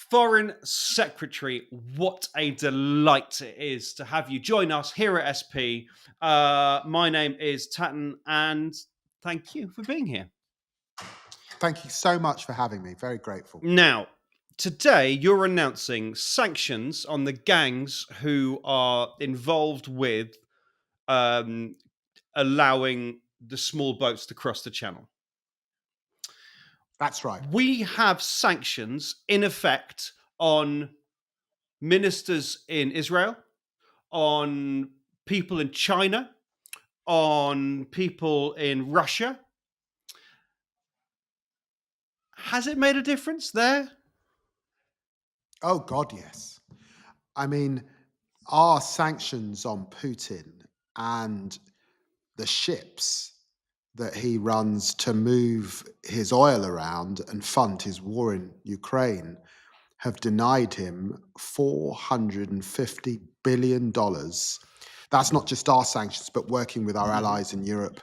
Foreign Secretary, what a delight it is to have you join us here at SP. My name is Tatton, and thank you for being here. Thank you so much for having me. Very grateful. Now, today you're announcing sanctions on the gangs who are involved with allowing the small boats to cross the channel. That's right. We have sanctions in effect on ministers in Israel, on people in China, on people in Russia. Has it made a difference there? Oh, God, yes. I mean, our sanctions on Putin and the ships that he runs to move his oil around and fund his war in Ukraine have denied him $450 billion. That's not just our sanctions, but working with our allies in Europe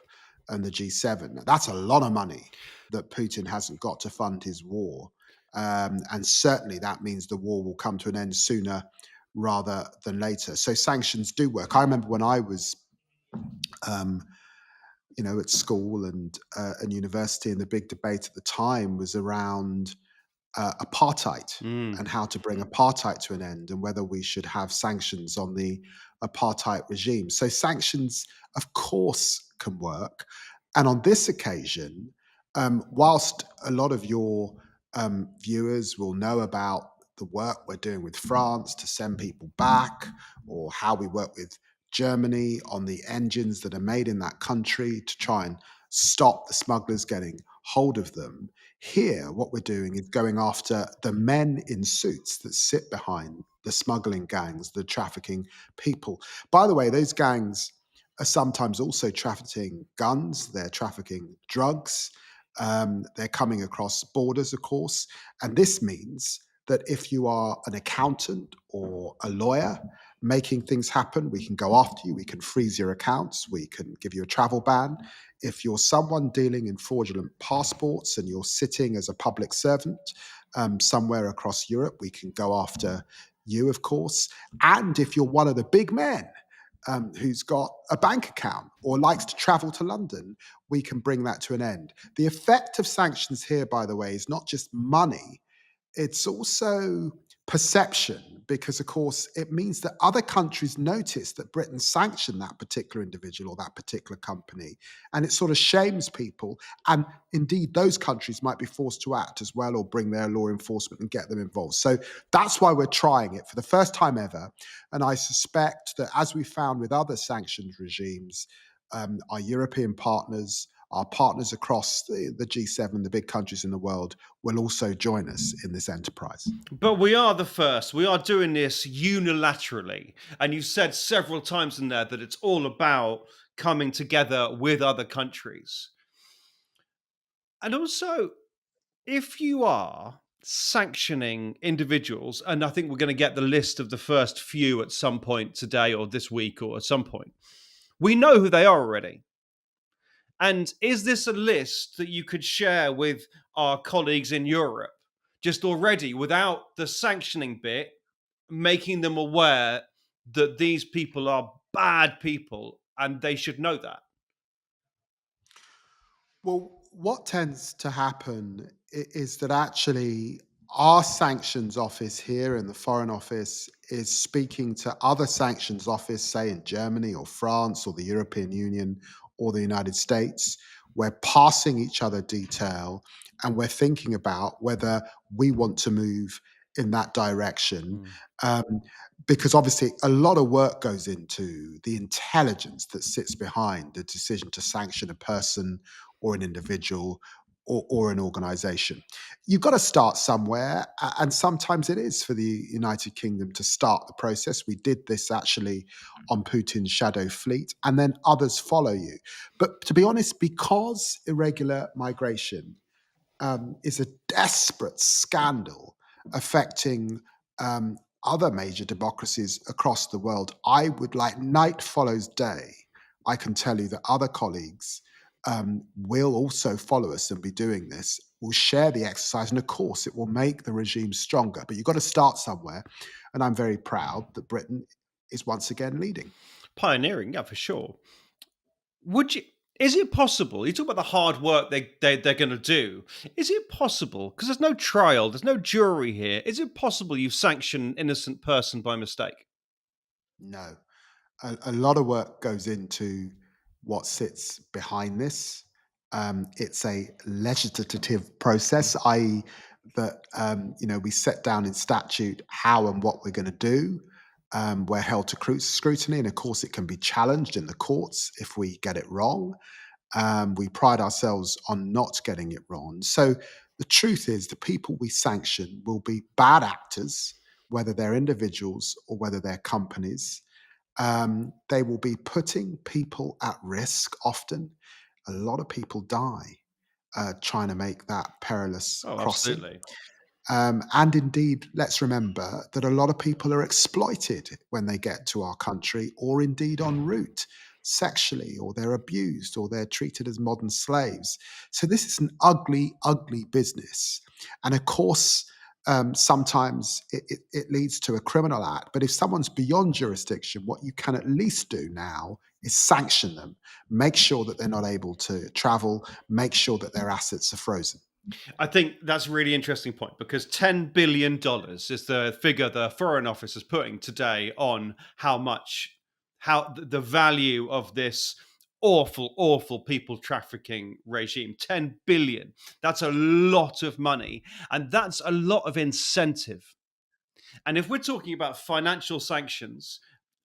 and the G7. That's a lot of money that Putin hasn't got to fund his war. And certainly that means the war will come to an end sooner rather than later. So sanctions do work. I remember when I was at school and university, and the big debate at the time was around apartheid and how to bring apartheid to an end, and whether we should have sanctions on the apartheid regime. So sanctions, of course, can work. And on this occasion, whilst a lot of your viewers will know about the work we're doing with France to send people back, or how we work with Germany on the engines that are made in that country to try and stop the smugglers getting hold of them. Here, what we're doing is going after the men in suits that sit behind the smuggling gangs, the trafficking people. By the way, those gangs are sometimes also trafficking guns, they're trafficking drugs, they're coming across borders, of course. And this means that if you are an accountant or a lawyer making things happen, we can go after you, we can freeze your accounts, we can give you a travel ban. If you're someone dealing in fraudulent passports and you're sitting as a public servant somewhere across Europe, we can go after you, of course. And if you're one of the big men who's got a bank account or likes to travel to London, we can bring that to an end. The effect of sanctions here, by the way, is not just money, it's also perception, because, of course, it means that other countries notice that Britain sanctioned that particular individual or that particular company, and it sort of shames people. And indeed, those countries might be forced to act as well, or bring their law enforcement and get them involved. So that's why we're trying it for the first time ever. And I suspect that, as we found with other sanctioned regimes, our European partners, our partners across the G7, the big countries in the world, will also join us in this enterprise. But we are the first. We are doing this unilaterally. And you said several times in there that it's all about coming together with other countries. And also, if you are sanctioning individuals, and I think we're going to get the list of the first few at some point today or this week or at some point, we know who they are already. And is this a list that you could share with our colleagues in Europe just already, without the sanctioning bit, making them aware that these people are bad people and they should know that? Well, what tends to happen is that actually our sanctions office here in the Foreign Office is speaking to other sanctions office, say in Germany or France or the European Union or the United States. We're passing each other detail, and we're thinking about whether we want to move in that direction. Because obviously a lot of work goes into the intelligence that sits behind the decision to sanction a person or an individual or an organization. You've got to start somewhere, and sometimes it is for the United Kingdom to start the process. We did this actually on Putin's shadow fleet, and then others follow you. But to be honest, because irregular migration is a desperate scandal affecting other major democracies across the world, I would, like night follows day, I can tell you that other colleagues will also follow us and be doing this. will share the exercise, and of course, it will make the regime stronger. But you've got to start somewhere, and I'm very proud that Britain is once again leading. Pioneering, yeah, for sure. Would you? Is it possible? You talk about the hard work they're going to do. Is it possible? Because there's no trial, there's no jury here. Is it possible you sanction an innocent person by mistake? No, a lot of work goes into what sits behind this. It's a legislative process, i.e., that we set down in statute how and what we're going to do. We're held to scrutiny, and of course, it can be challenged in the courts if we get it wrong. We pride ourselves on not getting it wrong. So the truth is, the people we sanction will be bad actors, whether they're individuals or whether they're companies. They will be putting people at risk often. A lot of people die trying to make that perilous Oh, crossing. absolutely. And indeed, let's remember that a lot of people are exploited when they get to our country, or indeed en route, sexually, or they're abused, or they're treated as modern slaves. So this is an ugly, ugly business. And of course, sometimes it leads to a criminal act. But if someone's beyond jurisdiction, what you can at least do now is sanction them, make sure that they're not able to travel, make sure that their assets are frozen. I think that's a really interesting point because $10 billion is the figure the Foreign Office is putting today on the value of this awful, awful people trafficking regime. 10 billion. That's a lot of money. And that's a lot of incentive. And if we're talking about financial sanctions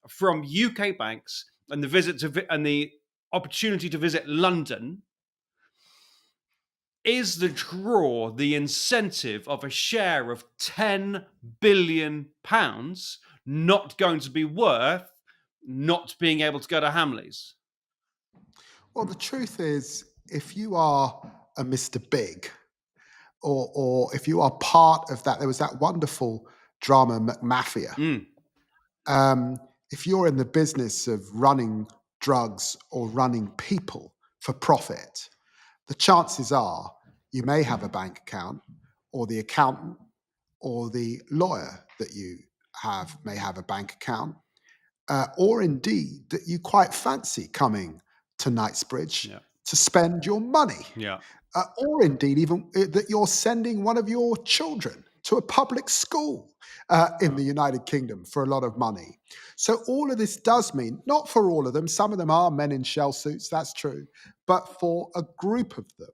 from UK banks and and the opportunity to visit London, is the draw, the incentive of a share of £10 billion not going to be worth not being able to go to Hamleys? Well, the truth is, if you are a Mr. Big, or if you are part of that, there was that wonderful drama Mafia. Mm, Um, if you're in the business of running drugs or running people for profit, the chances are you may have a bank account, or the accountant or the lawyer that you have may have a bank account, or indeed that you quite fancy coming to Knightsbridge yeah, to spend your money, yeah, or indeed even that you're sending one of your children to a public school in the United Kingdom for a lot of money. So all of this does mean, not for all of them, some of them are men in shell suits, that's true, but for a group of them,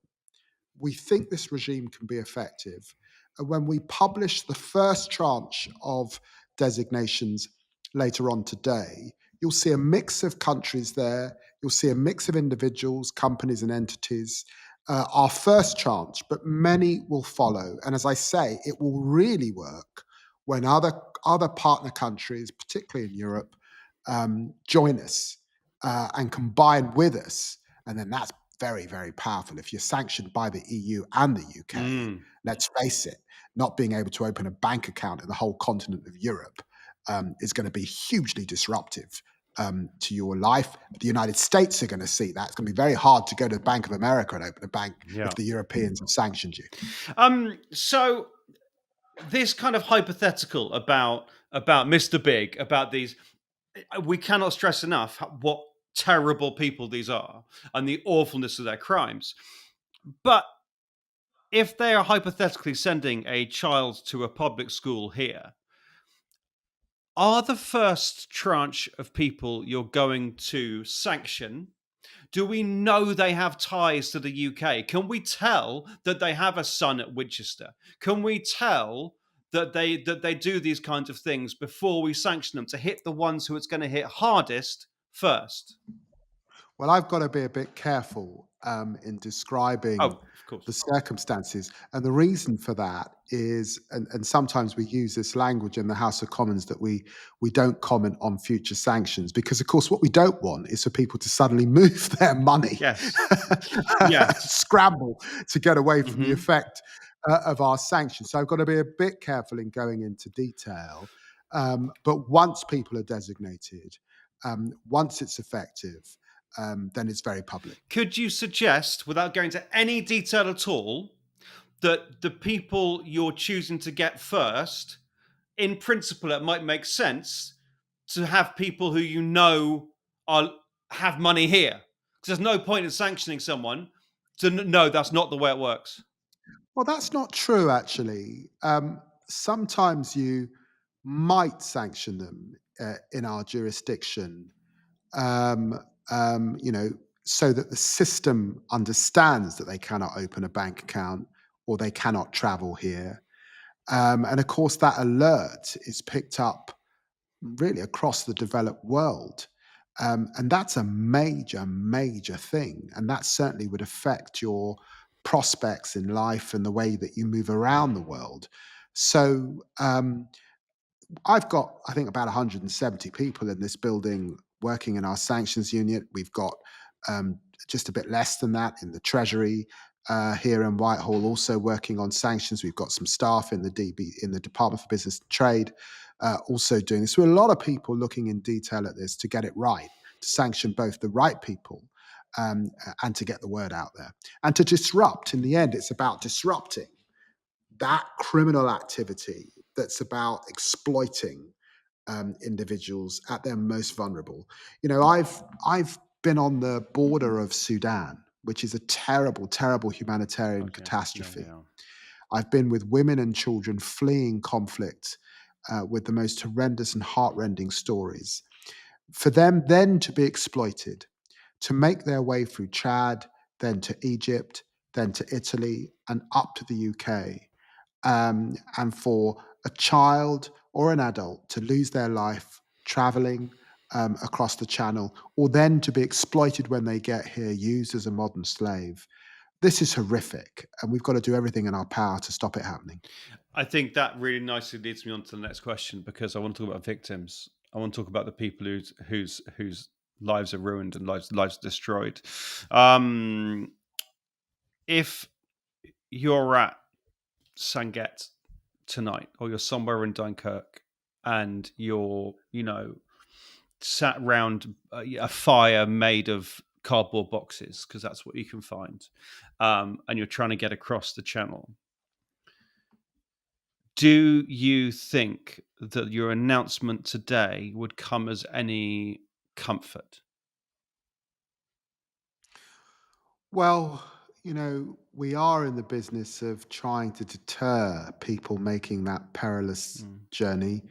we think this regime can be effective. And when we publish the first tranche of designations later on today, you'll see a mix of countries there. You'll see a mix of individuals, companies, and entities. Our first tranche, but many will follow. And as I say, it will really work when other partner countries, particularly in Europe, join us and combine with us. And then that's very, very powerful. If you're sanctioned by the EU and the UK, mm. let's face it, not being able to open a bank account in the whole continent of Europe is going to be hugely disruptive to your life. The United States are going to see that. It's going to be very hard to go to the Bank of America and open a bank if Yeah. the Europeans have sanctioned you. So this kind of hypothetical about Mr. Big, about these, we cannot stress enough what terrible people these are and the awfulness of their crimes. But if they are hypothetically sending a child to a public school here, are the first tranche of people you're going to sanction? Do we know they have ties to the UK? Can we tell that they have a son at Winchester? Can we tell that they do these kinds of things before we sanction them to hit the ones who it's going to hit hardest first? Well, I've got to be a bit careful in Oh, describing of course. the circumstances. And the reason for that is, and sometimes we use this language in the House of Commons, that we don't comment on future sanctions because, of course, what we don't want is for people to suddenly move their money, Yes. Yes. scramble to get away from the Hmm. effect of our sanctions. So I've got to be a bit careful in going into detail. But once people are designated, once it's effective, then it's very public. Could you suggest, without going to any detail at all, that the people you're choosing to get first, in principle, it might make sense to have people who you know are have money here. Because there's no point in sanctioning someone to no, that's not the way it works. Well, that's not true, actually. Sometimes you might sanction them in our jurisdiction, um, you know, so that the system understands that they cannot open a bank account or they cannot travel here. And of course, that alert is picked up really across the developed world. And that's a major, major thing. And that certainly would affect your prospects in life and the way that you move around the world. So, I've got, I think, about 170 people in this building working in our sanctions unit. We've got just a bit less than that in the Treasury here in Whitehall, also working on sanctions. We've got some staff in the DB, in the Department for Business and Trade, also doing this. So a lot of people looking in detail at this to get it right, to sanction both the right people and to get the word out there and to disrupt. In the end, it's about disrupting that criminal activity that's about exploiting individuals at their most vulnerable. You know, I've been on the border of Sudan, which is a terrible, terrible humanitarian Okay. Yeah, catastrophe. yeah. I've been with women and children fleeing conflict with the most horrendous and heartrending stories. For them then to be exploited, to make their way through Chad, then to Egypt, then to Italy, and up to the UK, and for a child or an adult to lose their life traveling across the channel, or then to be exploited when they get here, used as a modern slave. This is horrific, and we've got to do everything in our power to stop it happening. I think that really nicely leads me on to the next question because I want to talk about victims. I want to talk about the people whose lives are ruined and lives destroyed. Um, if you're at Sanget tonight, or you're somewhere in Dunkirk, and you're sat round a fire made of cardboard boxes because that's what you can find, and you're trying to get across the channel. Do you think that your announcement today would come as any comfort? Well, we are in the business of trying to deter people making that perilous Mm, journey.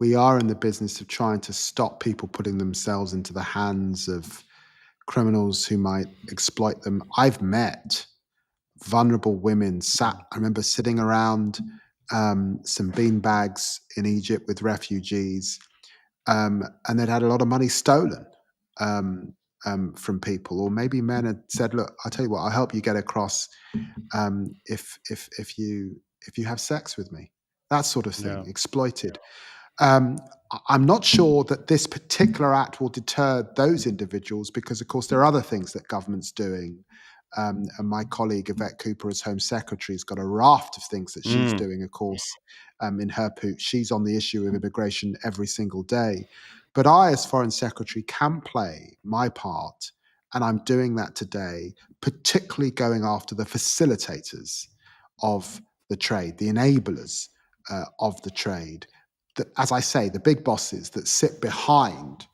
We are in the business of trying to stop people putting themselves into the hands of criminals who might exploit them. I've met vulnerable women sat, mm, I remember sitting around some bean bags in Egypt with refugees, and they'd had a lot of money stolen um, from people, or maybe men had said, "Look, I'll tell you what, I'll help you get across if you have sex with me." That sort of thing, yeah. exploited. I'm not sure that this particular act will deter those individuals because, of course, there are other things that government's doing. And my colleague Yvette Cooper, as Home Secretary, has got a raft of things that she's Mm, doing, of course, in her poot. She's on the issue of immigration every single day. But I, as Foreign Secretary, can play my part, and I'm doing that today, particularly going after the facilitators of the trade, the enablers of the trade, as I say, the big bosses that sit behind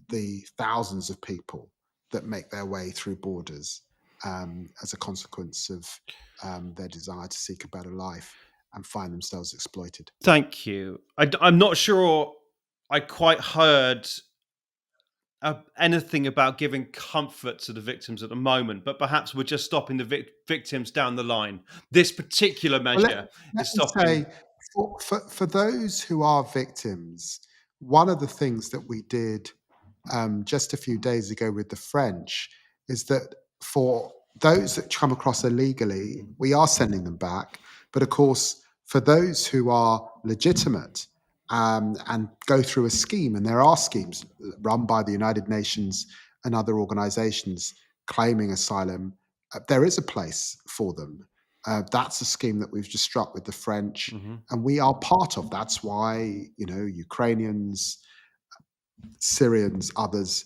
the thousands of people that make their way through borders as a consequence of their desire to seek a better life and find themselves exploited. thank you. I'm not sure I quite heard anything about giving comfort to the victims at the moment, but perhaps we're just stopping the victims down the line. This particular Well, measure let is me stopping. say, for those who are victims, one of the things that we did just a few days ago with the French is that for those that come across illegally, we are sending them back. But of course, for those who are legitimate and go through a scheme, and there are schemes run by the United Nations and other organizations claiming asylum, there is a place for them. That's a scheme that we've just struck with the French, Mhm. and we are part of. That's why Ukrainians, Syrians, others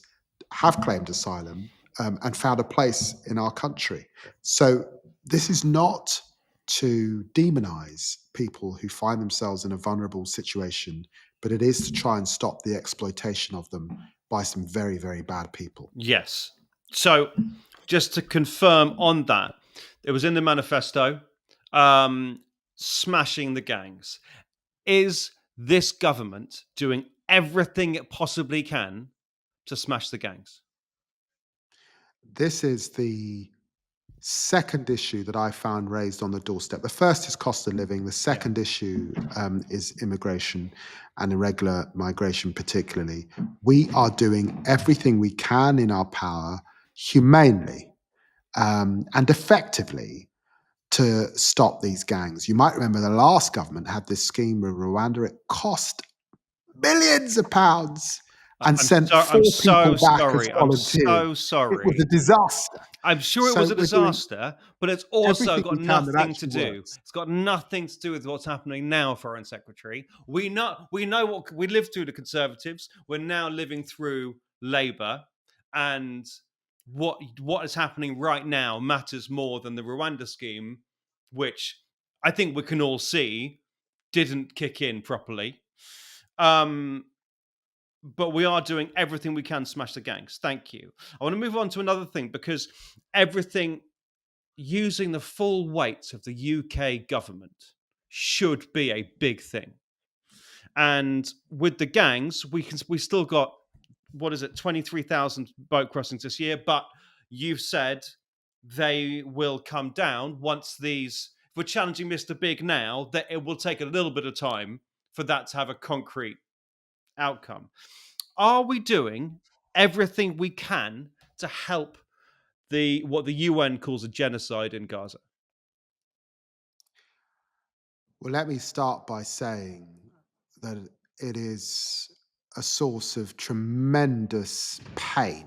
have claimed asylum and found a place in our country. So this is not to demonize people who find themselves in a vulnerable situation, but it is to try and stop the exploitation of them by some very, very bad people. Yes. So, just to confirm on that, it was in the manifesto, um, smashing the gangs. Is this government doing everything it possibly can to smash the gangs? This is the second issue that I found raised on the doorstep. The first is cost of living. The Yeah. second issue is immigration and irregular migration, particularly. We are doing everything we can in our power, humanely and effectively, to stop these gangs. You might remember the last government had this scheme with Rwanda. It cost millions of pounds and sent I'm four people so back as sorry. I'm volunteers. so It was a sorry. disaster. I'm sure it was So a we're doing disaster, but it's also everything we got can that nothing to actually do. works. It's got nothing to do with what's happening now, Foreign Secretary. We know what we lived through the Conservatives. We're now living through Labour, and what is happening right now matters more than the Rwanda scheme, which I think we can all see didn't kick in properly. Um, but we are doing everything we can to smash the gangs. Thank you. I want to move on to another thing because everything using the full weight of the UK government should be a big thing. And with the gangs, we still got what is it, 23,000 boat crossings this year, but you've said they will come down once these if we're challenging Mr. Big now, that it will take a little bit of time for that to have a concrete outcome. Are we doing everything we can to help the what the UN calls a genocide in Gaza? Well, let me start by saying that it is a source of tremendous pain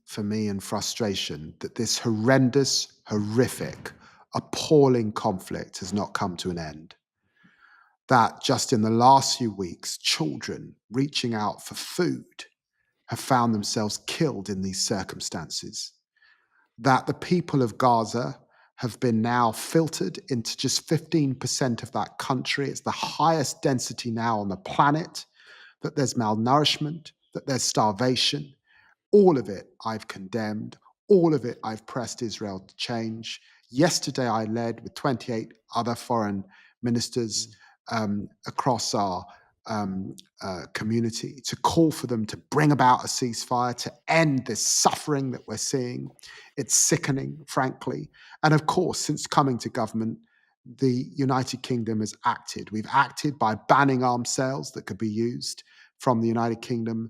for me and frustration that this horrendous, horrific, appalling conflict has not come to an end. That just in the last few weeks, children reaching out for food have found themselves killed in these circumstances. That the people of Gaza have been now filtered into just 15% of that country. It's the highest density now on the planet, that there's malnourishment, that there's starvation. All of it I've condemned. All of it I've pressed Israel to change. Yesterday, I led with 28 other foreign ministers across our community to call for them to bring about a ceasefire, to end this suffering that we're seeing. It's sickening, frankly. And of course, since coming to government, the United Kingdom has acted. We've acted by banning arms sales that could be used from the United Kingdom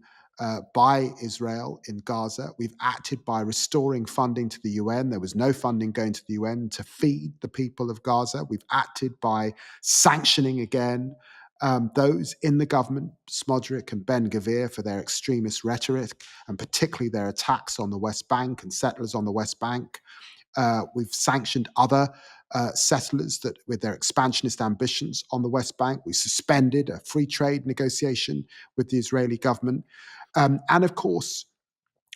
by Israel in Gaza. We've acted by restoring funding to the UN. There was no funding going to the UN to feed the people of Gaza. We've acted by sanctioning again those in the government, Smodrick and Ben Gavir, for their extremist rhetoric, and particularly their attacks on the West Bank and settlers on the West Bank. We've sanctioned other settlers that with their expansionist ambitions on the West Bank. We suspended a free trade negotiation with the Israeli government. And of course,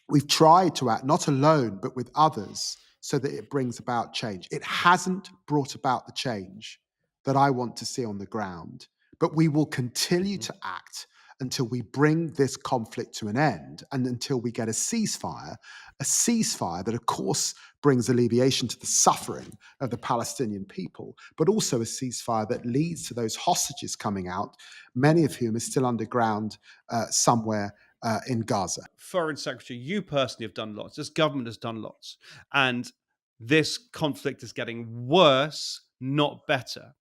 we've tried to act not alone, but with others so that it brings about change. It hasn't brought about the change that I want to see on the ground, but we will continue to act until we bring this conflict to an end and until we get a ceasefire that, of course, brings alleviation to the suffering of the Palestinian people, but also a ceasefire that leads to those hostages coming out, many of whom are still underground somewhere in Gaza. Foreign Secretary, you personally have done lots. This government has done lots. And this conflict is getting worse, not better.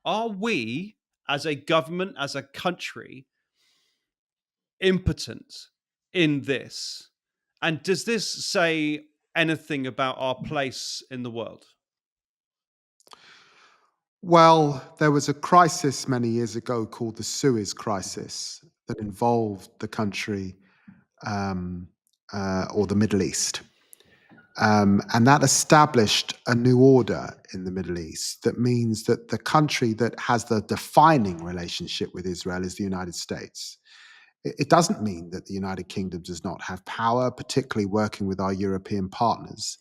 Are we, as a government, as a country, impotent in this? And does this say anything about our place in the world? Well, there was a crisis many years ago called the Suez Crisis that involved the country um, or the Middle East. And that established a new order in the Middle East that means that the country that has the defining relationship with Israel is the United States. It doesn't mean that the United Kingdom does not have power, particularly working with our European partners.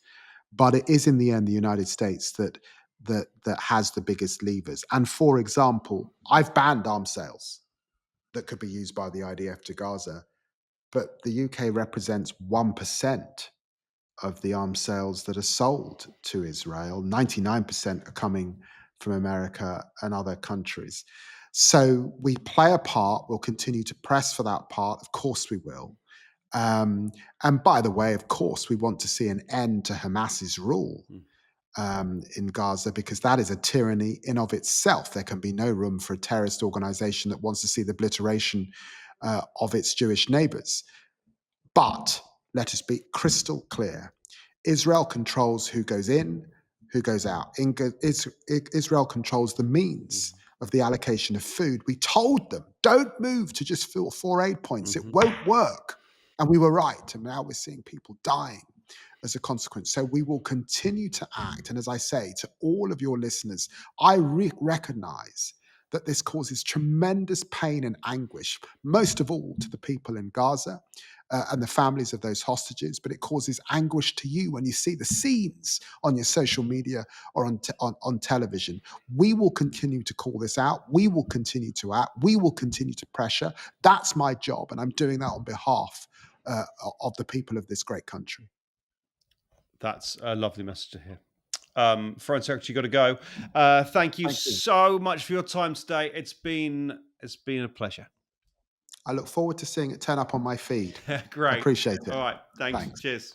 But it is in the end the United States that that has the biggest levers. And for example, I've banned arms sales that could be used by the IDF to Gaza, but the UK represents 1% of the arms sales that are sold to Israel. 99% are coming from America and other countries. So we play a part. We'll continue to press for that part. Of course, we will. And by the way, of course, we want to see an end to Hamas's rule Mm. in Gaza, because that is a tyranny in of itself. There can be no room for a terrorist organization that wants to see the obliteration of its Jewish neighbors. But let us be crystal clear. Israel controls who goes in, who goes out. Israel controls the means Mhm. of the allocation of food. We told them, don't move to just fill 4 aid points. It Mhm. won't work. And we were right. And now we're seeing people dying as a consequence. So we will continue to act. And as I say to all of your listeners, I recognize that this causes tremendous pain and anguish, most of all to the people in Gaza and the families of those hostages. But it causes anguish to you when you see the scenes on your social media or on television. We will continue to call this out. We will continue to act. We will continue to pressure. That's my job. And I'm doing that on behalf of the people of this great country. That's a lovely message to hear. Foreign Secretary, got to go. Thank you Thank you. so much for your time today. It's been a pleasure. I look forward to seeing it turn up on my feed. I Great. appreciate it. All right. Thanks. Thanks. Cheers.